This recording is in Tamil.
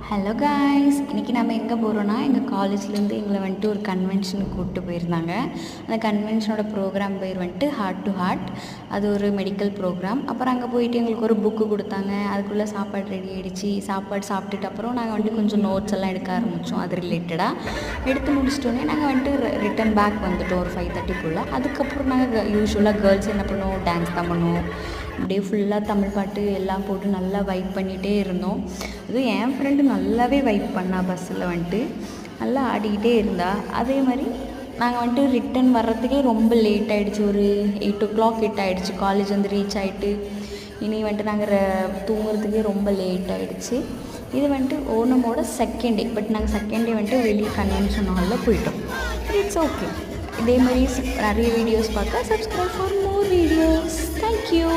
ஹலோ காய்ஸ், இன்றைக்கி நம்ம எங்கே போகிறோன்னா எங்கள் காலேஜ்லேருந்து எங்களை வந்துட்டு ஒரு கன்வென்ஷனுக்கு கூப்பிட்டு போயிருந்தாங்க. அந்த கன்வென்ஷனோட ப்ரோக்ராம் பேர் வந்துட்டு ஹார்ட் டு ஹார்ட். அது ஒரு மெடிக்கல் ப்ரோக்ராம். அப்புறம் அங்கே போயிட்டு எங்களுக்கு ஒரு புக்கு கொடுத்தாங்க. அதுக்குள்ளே சாப்பாடு ரெடி ஆகிடுச்சு. சாப்பாடு சாப்பிட்டுட்டு அப்புறம் நாங்கள் வந்துட்டு கொஞ்சம் நோட்ஸ் எல்லாம் எடுக்க ஆரம்பித்தோம். அது ரிலேட்டடாக எடுத்து முடிச்சிட்டோன்னே நாங்கள் வந்துட்டு ரிட்டன் பேக் வந்துவிட்டோம் ஒரு 5:30க்குள்ளே. அதுக்கப்புறம் நாங்கள் யூஸ்வலாக கேர்ள்ஸ் என்ன பண்ணுவோம், டான்ஸ் தான் பண்ணுவோம். அப்படியே ஃபுல்லாக தமிழ் பாட்டு எல்லாம் போட்டு நல்லா வைப் பண்ணிகிட்டே இருந்தோம். அதுவும் என் ஃப்ரெண்டு நல்லாவே வைப் பண்ணா. பஸ்ஸில் வந்துட்டு நல்லா ஆடிக்கிட்டே இருந்தா. அதே மாதிரி நாங்கள் வந்துட்டு ரிட்டன் வர்றதுக்கே ரொம்ப லேட் ஆகிடுச்சு. ஒரு 8 o'clock கிட்ட ஆகிடுச்சு. காலேஜ் வந்து ரீச் ஆகிட்டு இனி வந்துட்டு நாங்கள் தூங்குறதுக்கே ரொம்ப லேட் ஆகிடுச்சு. இது வந்துட்டு ஓணமோட செகண்ட் டே. பட் நாங்கள் செகண்ட் டே வந்துட்டு வெளியே கன்வென்ஷன் ஹாலில் போயிட்டோம். It's okay. இதே மாதிரி நிறைய வீடியோஸ் பார்க்க subscribe for more videos. Thank you.